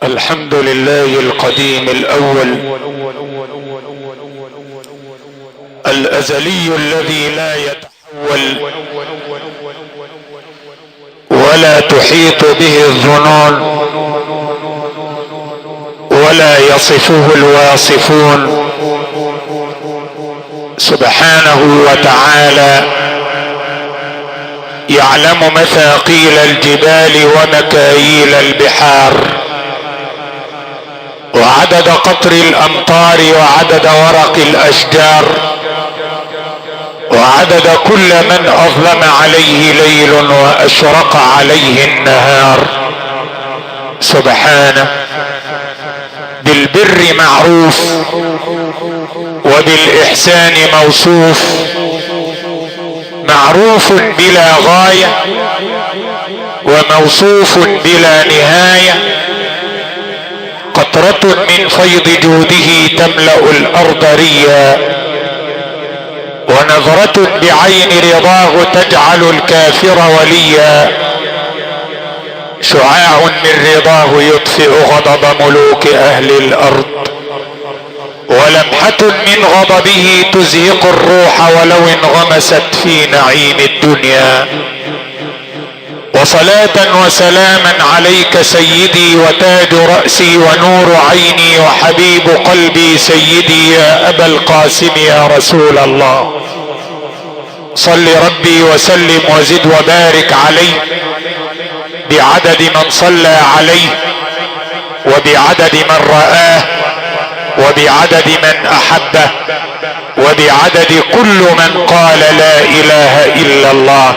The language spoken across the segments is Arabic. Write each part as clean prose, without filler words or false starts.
الحمد لله القديم الأول الأزلي الذي لا يتحول ولا تحيط به الظنون ولا يصفه الواصفون سبحانه وتعالى. يعلم مثاقيل الجبال ومكاييل البحار وعدد قطر الأمطار وعدد ورق الأشجار وعدد كل من أظلم عليه ليل وأشرق عليه النهار سبحانه. بالبر معروف وبالإحسان موصوف، معروف بلا غاية وموصوف بلا نهاية. قطرة من فيض جوده تملأ الأرض ريا، ونظرة بعين رضاه تجعل الكافر وليا. شعاع من رضاه يطفئ غضب ملوك أهل الأرض، ولمحة من غضبه تزهق الروح ولو انغمست في نعيم الدنيا. وصلاة وسلاما عليك سيدي وتاج رأسي ونور عيني وحبيب قلبي سيدي يا أبا القاسم يا رسول الله. صل ربي وسلم وزد وبارك عليه بعدد من صلى عليه وبعدد من رآه وبعدد من أحبه وبعدد كل من قال لا إله إلا الله.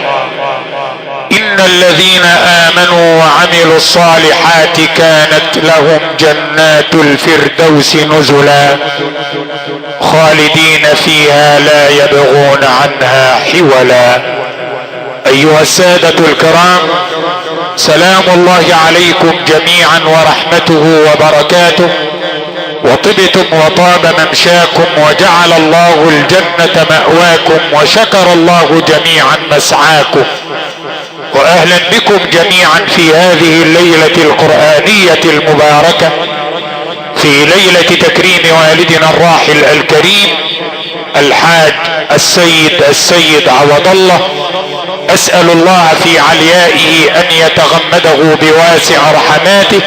إن الذين آمنوا وعملوا الصالحات كانت لهم جنات الفردوس نزلا خالدين فيها لا يبغون عنها حولا. أيها السادة الكرام، سلام الله عليكم جميعا ورحمته وبركاته، وطبتم وطاب ممشاكم وجعل الله الجنة مأواكم وشكر الله جميعا مسعاكم. واهلا بكم جميعا في هذه الليلة القرآنية المباركة، في ليلة تكريم والدنا الراحل الكريم الحاج السيد عوض الله. اسأل الله في عليائه ان يتغمده بواسع رحماته،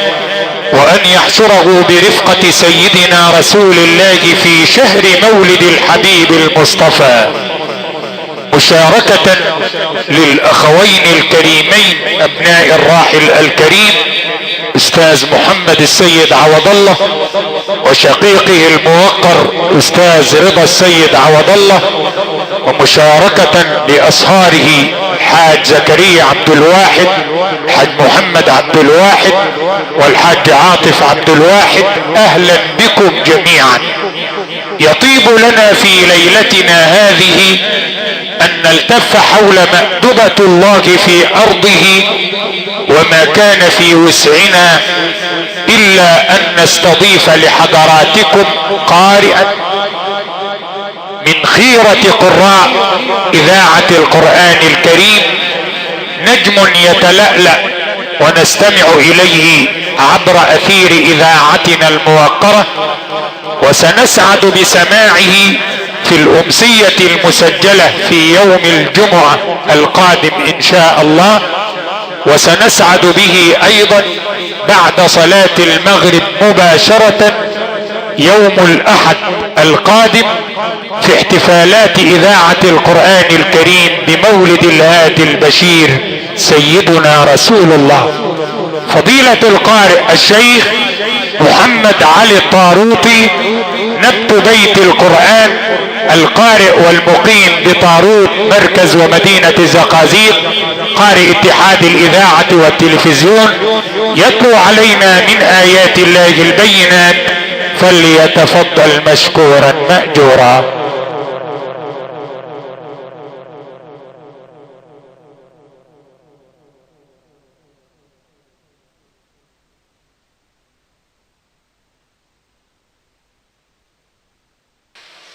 وان يحشره برفقة سيدنا رسول الله في شهر مولد الحبيب المصطفى، مشاركة للاخوين الكريمين ابناء الراحل الكريم استاذ محمد السيد عوض الله وشقيقه الموقر استاذ رضا السيد عوض الله، ومشاركة لاصهاره الحاج زكريا عبد الواحد، الحاج محمد عبد الواحد، والحاج عاطف عبد الواحد. اهلا بكم جميعا. يطيب لنا في ليلتنا هذه ان نلتف حول مأدبة الله في ارضه، وما كان في وسعنا الا ان نستضيف لحضراتكم قارئا من خيرة قراء اذاعة القرآن الكريم، نجم يتلألأ ونستمع اليه عبر اثير اذاعتنا الموقرة، وسنسعد بسماعه في الامسية المسجلة في يوم الجمعة القادم ان شاء الله، وسنسعد به ايضا بعد صلاة المغرب مباشرة يوم الاحد القادم في احتفالات اذاعة القرآن الكريم بمولد الهادي البشير سيدنا رسول الله. فضيلة القارئ الشيخ محمد علي الطاروطي، نبت بيت القرآن، القارئ والمقيم بطاروط مركز ومدينة الزقازيق، قارئ اتحاد الاذاعة والتلفزيون، يتلو علينا من ايات الله البينات، فليتفضل مشكورا مأجورا.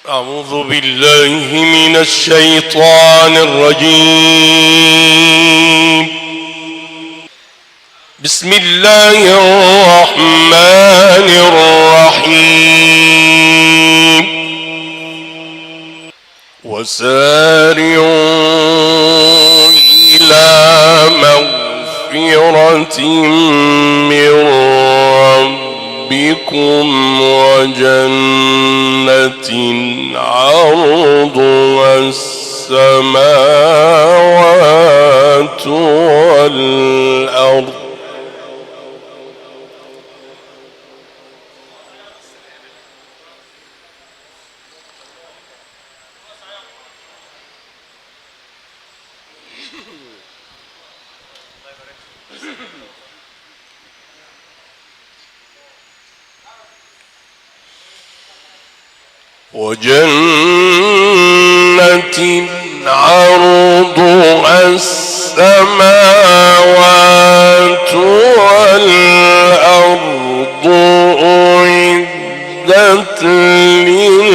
أعوذ بالله من الشيطان الرجيم. بسم الله الرحمن الرحيم وسارعوا إلى مغفرة من ربكم وجنة عرضها السماوات والأرض وجنة عرضها السماوات والأرض أعدت للمتقين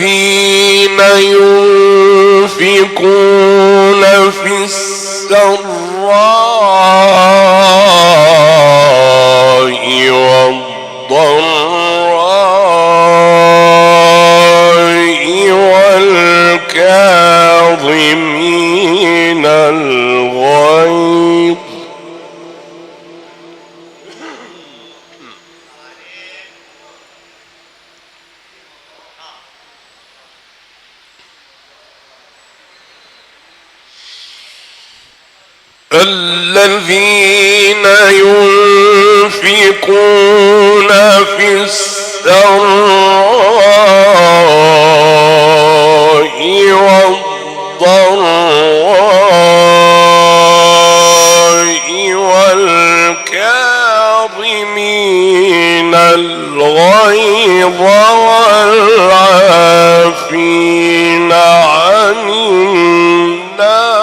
الذين ينفقون في السراء والضراء والكاظمين الغيظ الذين ينفقون في السراء والضراء والكاظمين الغيظ والعافين عن الناس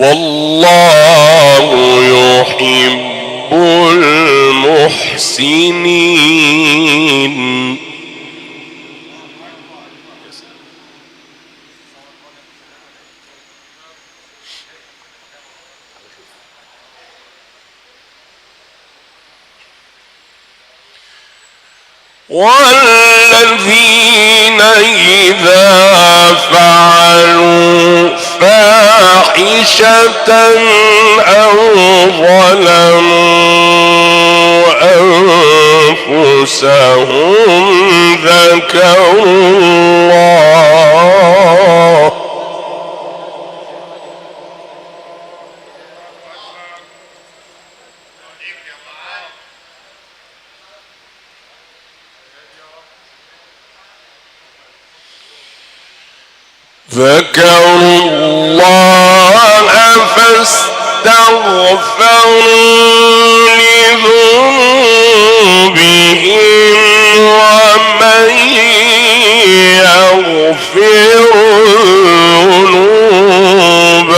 والله يحب المحسنين والذين إذا فعلوا فاحشة أو ظلموا أنفسهم ذكروا الله فاستغفروا لذنوبهم ومن يغفر الذنوب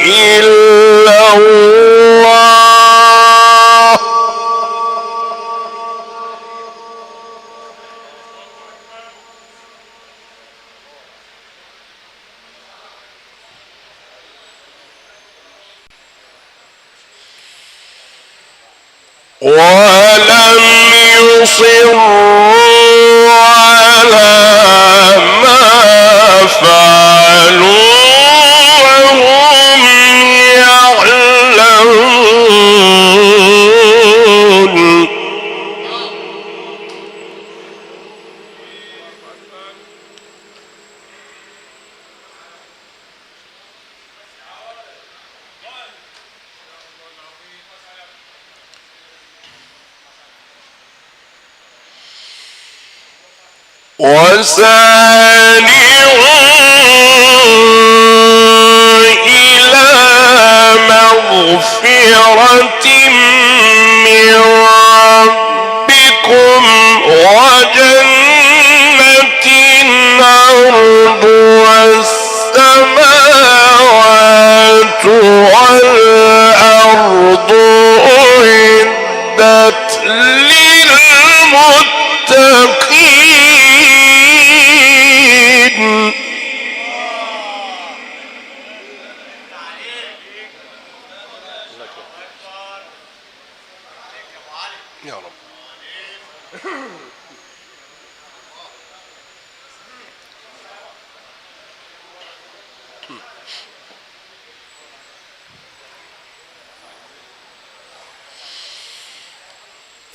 إلا الله ولم يصروا على ما فعلوا وهم يعلمون وسارعوا أعدت للمتقين. يا رب.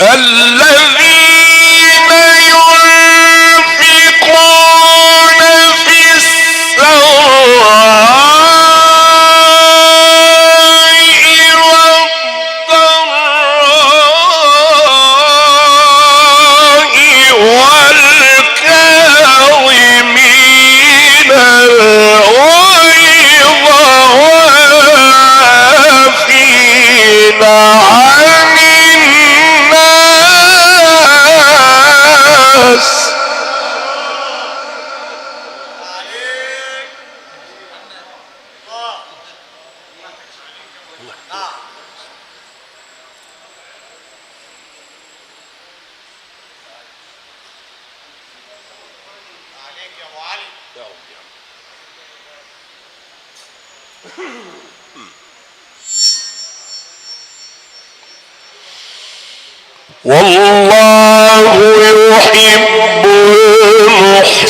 الذين ينفقون في السراء والضراء والكاظمين الغيظ والعافين عن الناس. والله يحب المحسنين.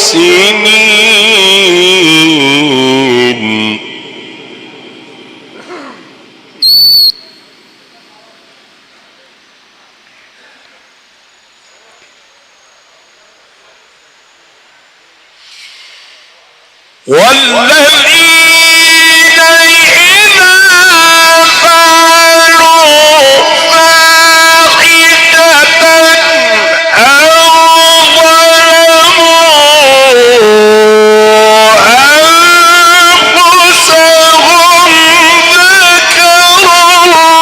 والذين إذا فعلوا فاحشة أو ظلموا أنفسهم ذكروا الله.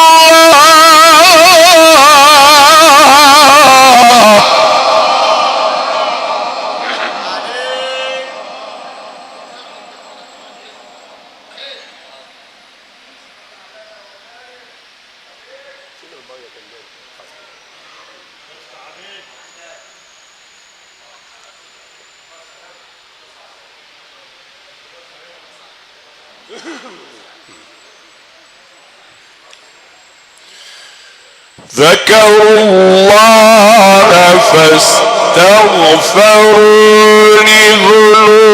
ذكروا الله فاستغفروا لذنوبهم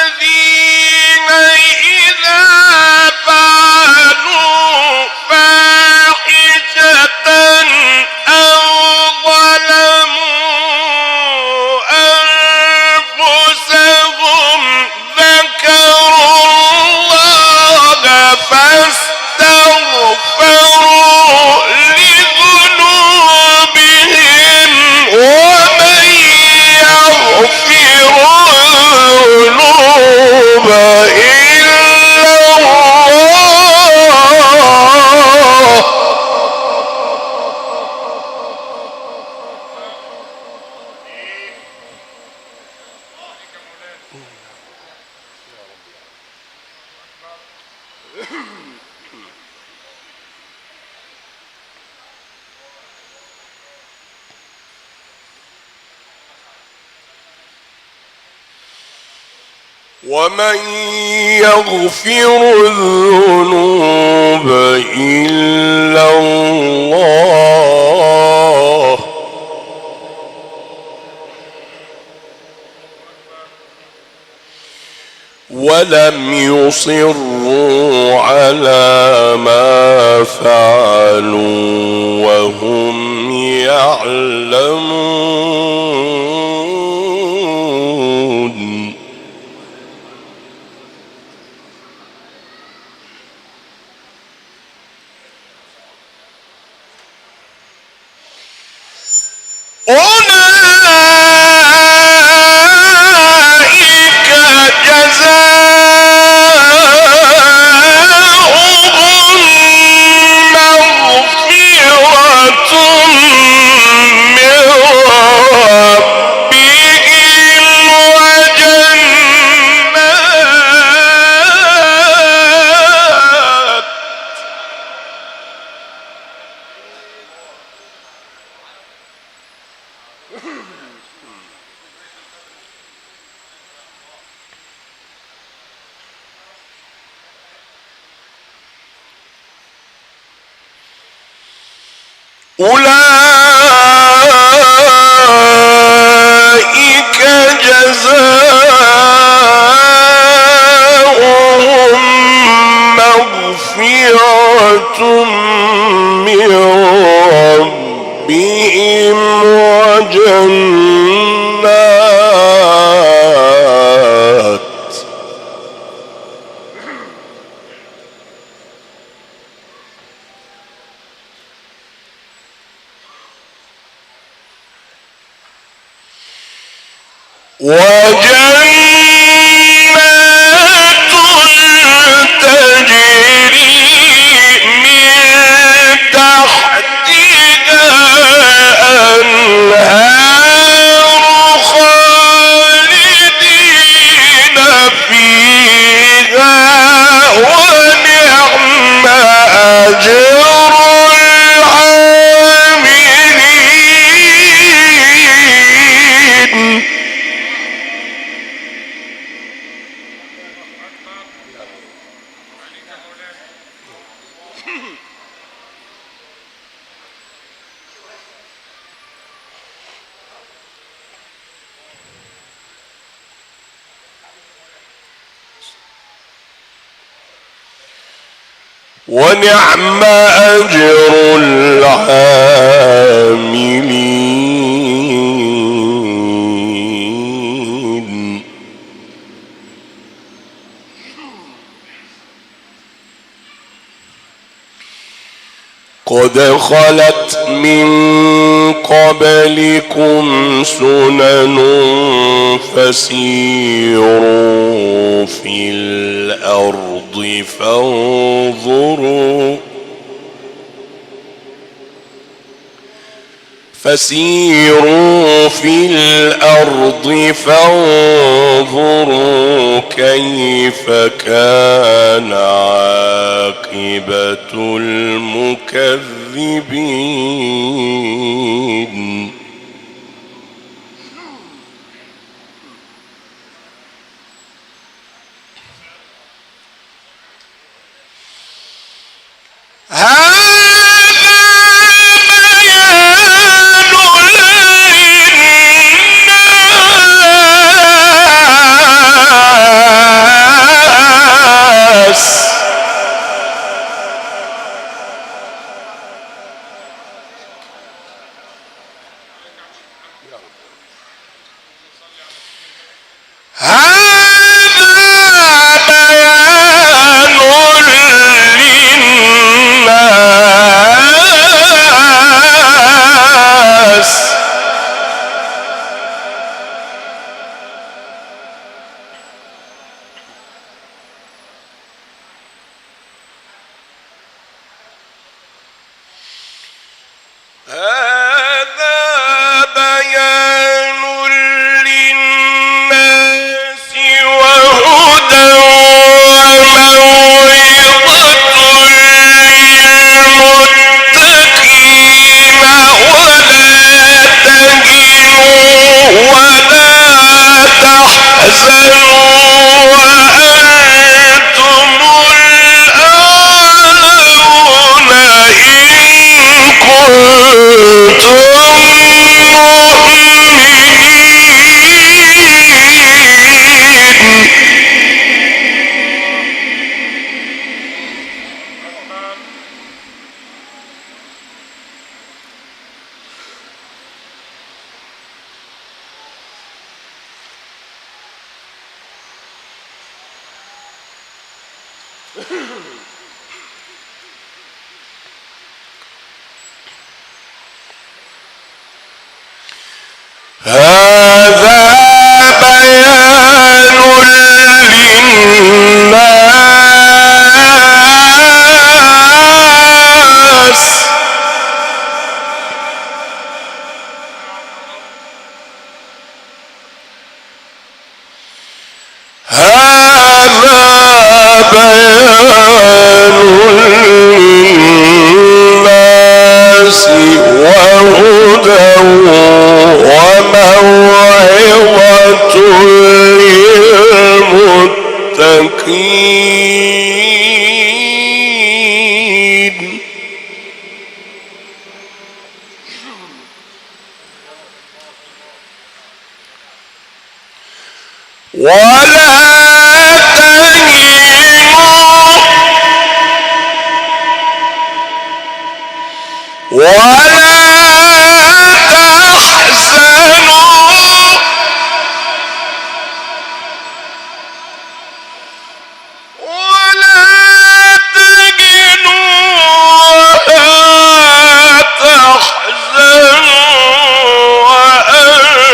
والذين إذا فعلوا فاحشة أو ظلموا أنفسهم ذكروا الله فاستغفروا لذنوبهم ومن يغفر الذنوب إلا الله. ومن يغفر الذنوب إلا الله. ولم يصروا على ما فعلوا وهم يعلمون. أولئك جزاؤهم أولئك جزاؤهم مغفرة من ربهم وجنات تجري من تحتها أنهار خالدين فيها ونعم أجر العاملين. ونعم أجر العاملين. قد خلت من قبلكم سنن فسيروا في الأرض فانظروا كيف كان عاقبة المكذبين. هذا بيان للناس. هذا بيان للناس وهدى وموعظة للمتقين. ولا تهنوا ولا تحزنوا ولا تهنوا ولا تحزنوا وأنتم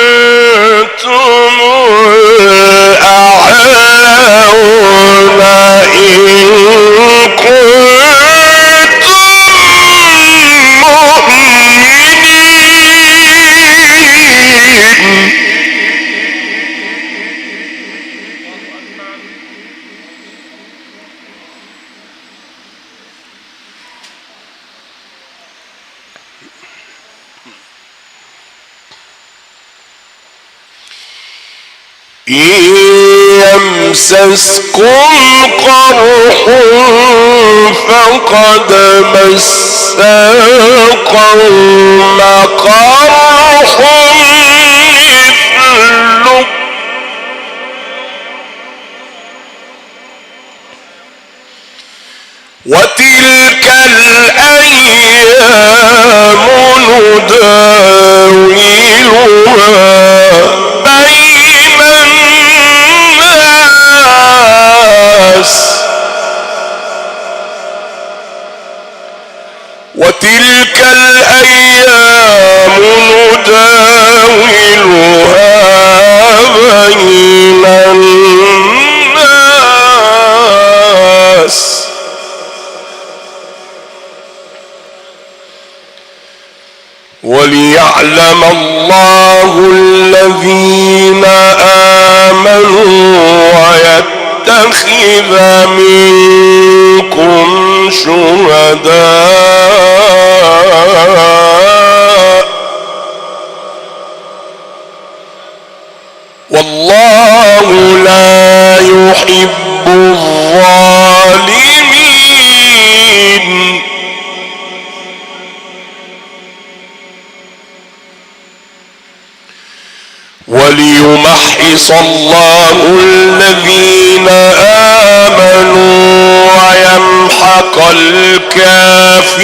الأعلون إن كنتم مؤمنين. إن يمسسكم قرح فقد مس القوم قرح مثله وتلك الأيام نداولها بين الناس وتلك الأيام نداولها بين الناس وليعلم الله الذين آمنوا ويتخذ منكم شهداء والله لا يحب الظالمين. وليمحص الله الذين آمنوا ويمحق الكافرين.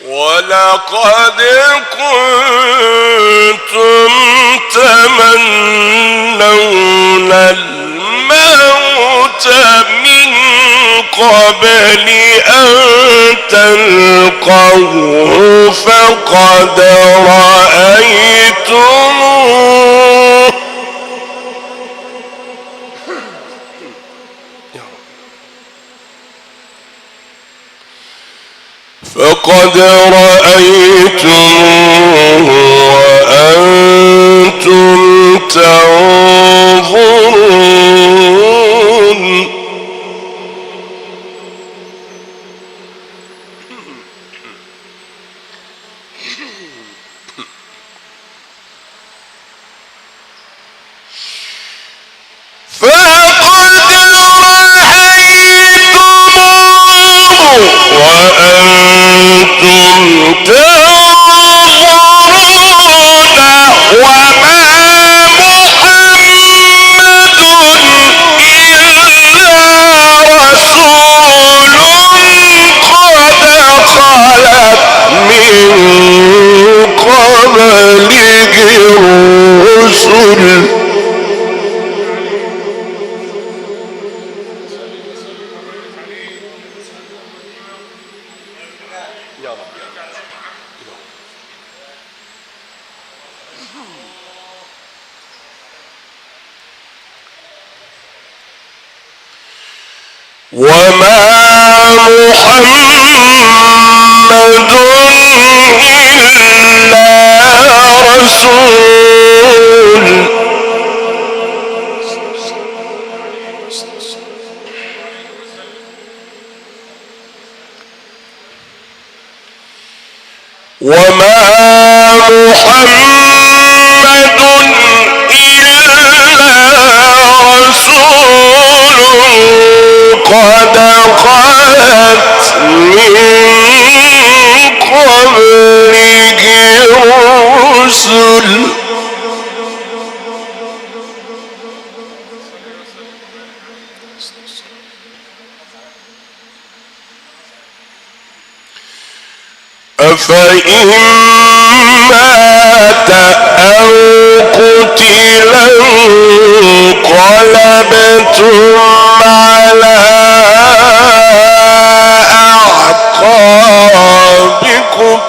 ولقد كنتم تمنون الموت من قبل أن تلقوه فقد رأيتموه وأنتم تنظرون. وما محمد وما محمد إلا رسول وما محمد إلا رسول قد خلت من قبله الرسل أفإن مات أو قتلا انقلبتم على أعقابكم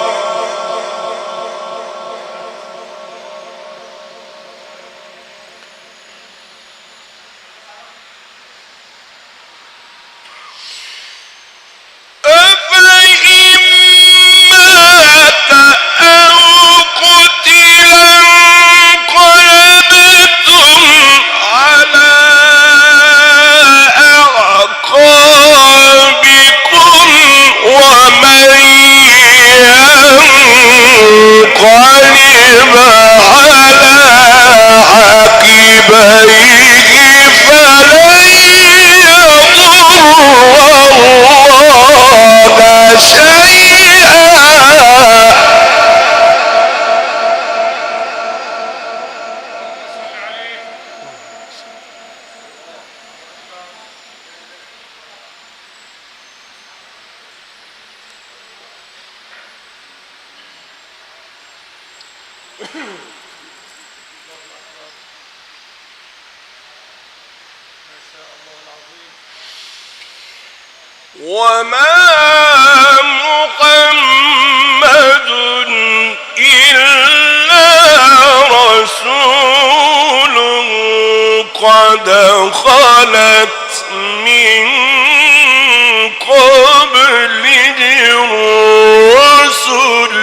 وما محمد إلا رسول قد خلت من قبله الرسل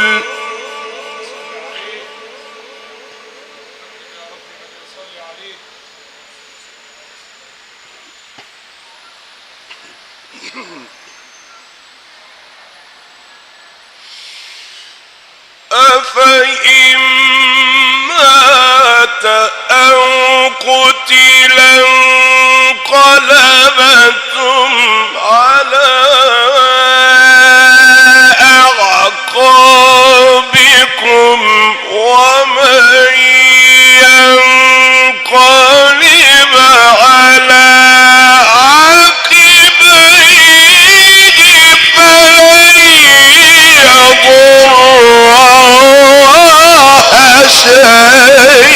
أفإن مات أو قتلا انقلبتم على أعقابكم ومن ينقلب على عقبيه فلن يضر شيئا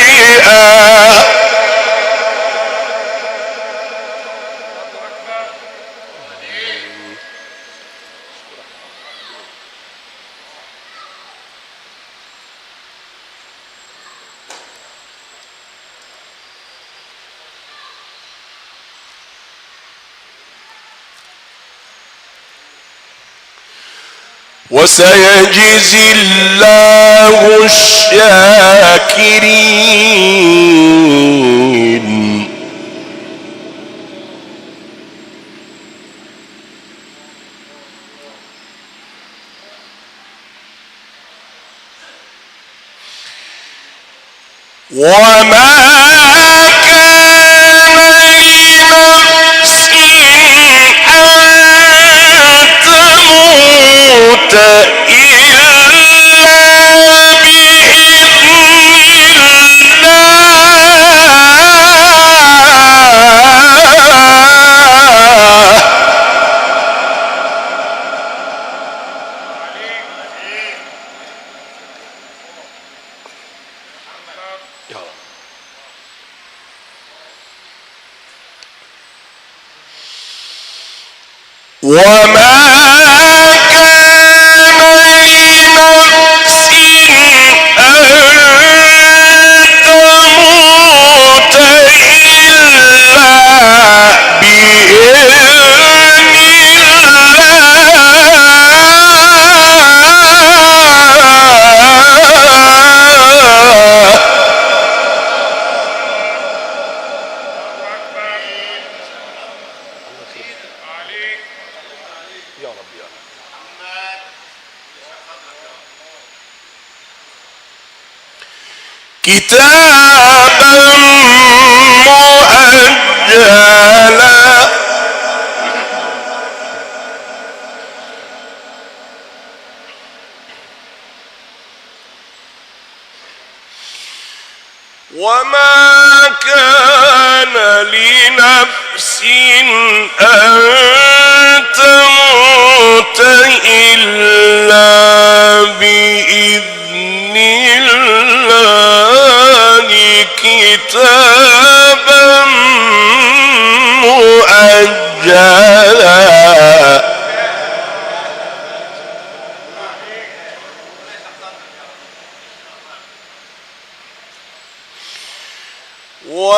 وسيجزي الله الشاكرين وما كان لنفس أن تموت إلا بإذن وما كان لنفس أن تموت إلا بإذن كتابا مؤجلا وما كان لنفس أن تموت إلا بإذن الله كتابا مؤجلا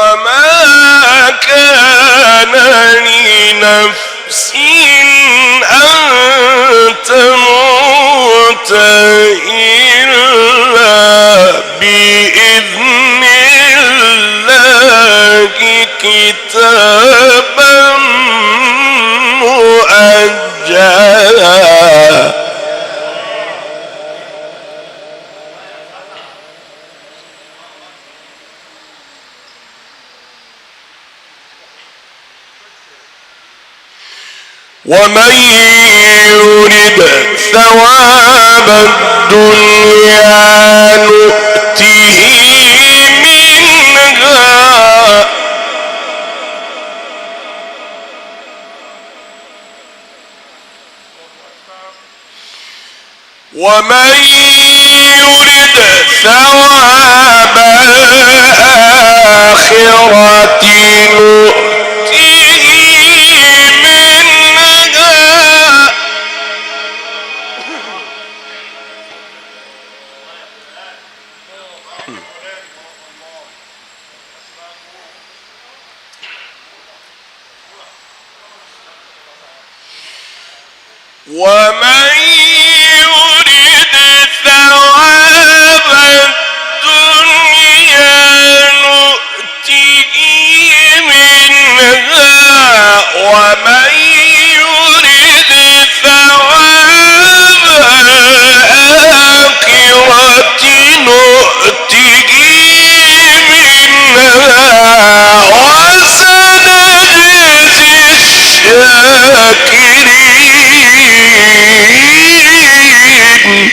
وما كان لنفس أن تموت إلا بإذن الله كتابا مؤجلا ومن يرد ثواب الدنيا نؤته منها ومن يرد ثواب الآخرة نؤته ومن يرد ثواب الدنيا نؤته منها ومن يرد ثواب الآخرة نؤته منها وسنجزي الشاكرين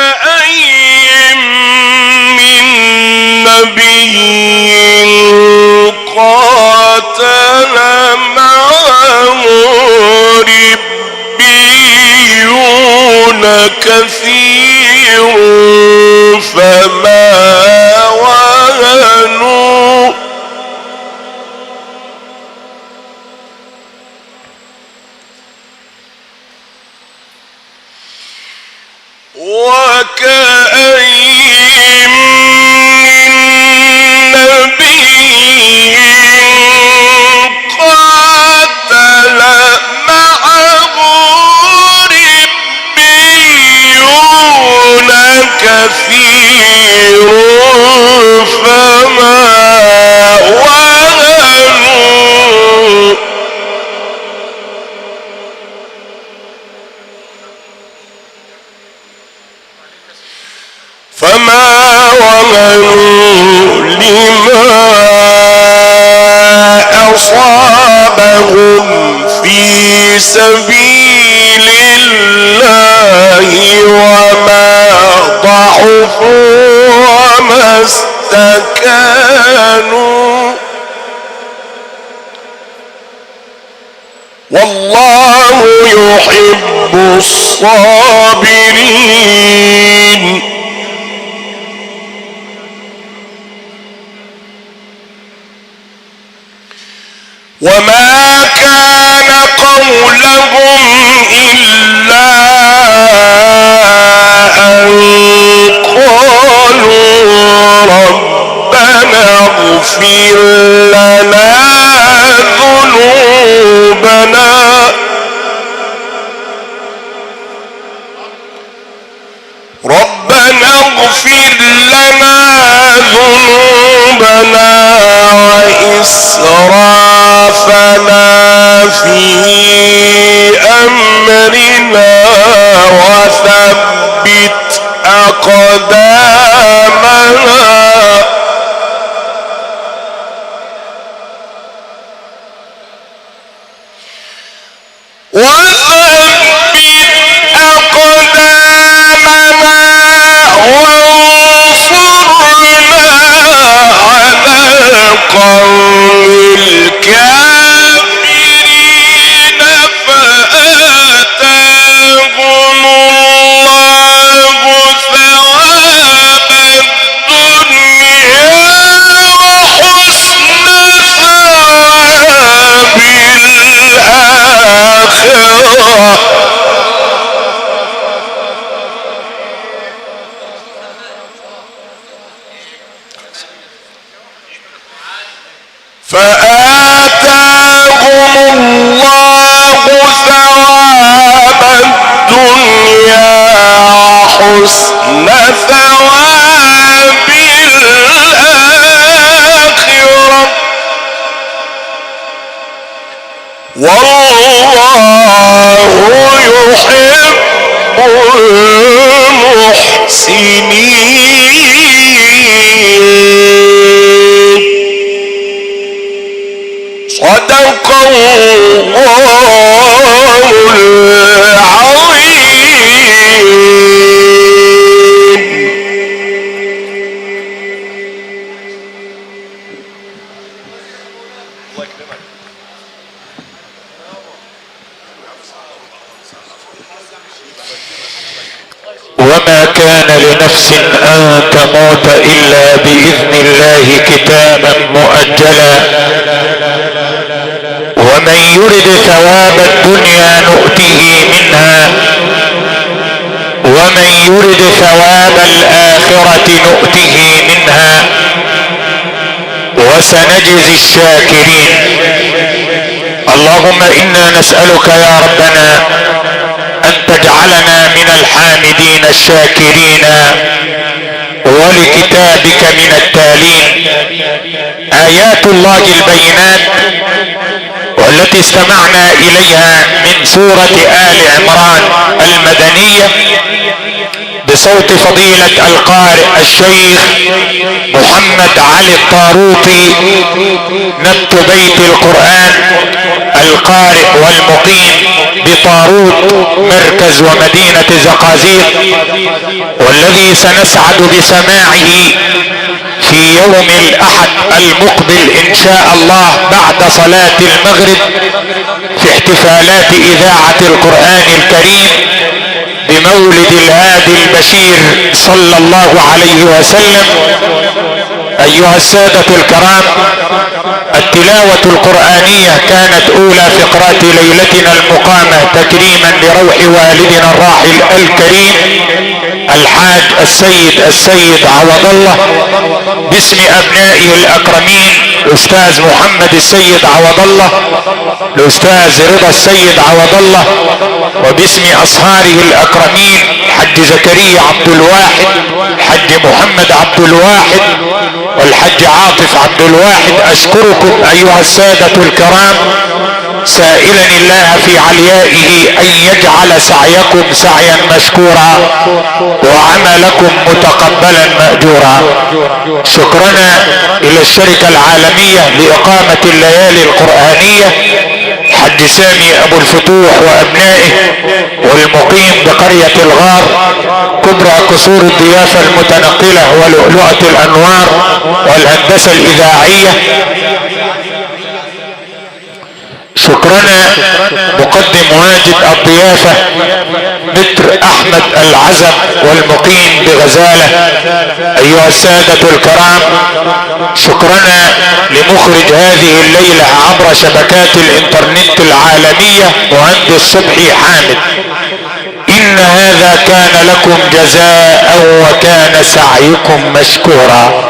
وكأين من نبي قاتل معه ربيون كثير فما وهنوا وكأين من نبي قاتل معه ربيون كثير فما وهنوا لما أصابهم في سبيل الله وما ضعفوا وما استكانوا والله يحب الصابرين وما كان قولهم إلا أن قالوا ربنا اغفر لنا ذنوبنا وما كان لنفس ان تموت الا باذن الله كتابا مؤجلا ومن يرد ثواب الدنيا نؤته منها ومن يرد ثواب الاخرة نؤته منها وسنجزي الشاكرين. اللهم انا نسألك يا ربنا ان تجعلنا من الحامدين الشاكرين ولكتابك من التالين. ايات الله البينات والتي استمعنا اليها من سورة آل عمران المدنية بصوت فضيلة القارئ الشيخ محمد علي الطاروطي نبت بيت القرآن القارئ والمقيم بطاروط مركز ومدينة زقازيق، والذي سنسعد بسماعه في يوم الاحد المقبل ان شاء الله بعد صلاة المغرب في احتفالات اذاعة القرآن الكريم بمولد الهادي البشير صلى الله عليه وسلم. ايها السادة الكرام، التلاوة القرآنية كانت اولى فقرات ليلتنا المقامة تكريما لروح والدنا الراحل الكريم الحاج السيد عوض الله باسم ابنائه الاكرمين الاستاذ محمد السيد عوض الله، الاستاذ رضا السيد عوض الله، وباسم اصهاره الاكرمين حج زكريا عبد الواحد، حج محمد عبد الواحد، والحج عاطف عبد الواحد. اشكركم ايها السادة الكرام سائلا الله في عليائه ان يجعل سعيكم سعيا مشكورا وعملكم متقبلا مأجورا. شكرنا الى الشركة العالمية لاقامة الليالي القرآنية حج سامي ابو الفتوح وابنائه والمقيم بقرية الغار كبرى قصور الضيافة المتنقلة ولؤلؤة الانوار والهندسة الاذاعية. شكرنا مقدم واجب الضيافة متر احمد العزم والمقيم بغزالة. ايها السادة الكرام، شكرنا لمخرج هذه الليلة عبر شبكات الانترنت العالمية مهندس صبحي حامد. ان هذا كان لكم جزاء وكان سعيكم مشكورا.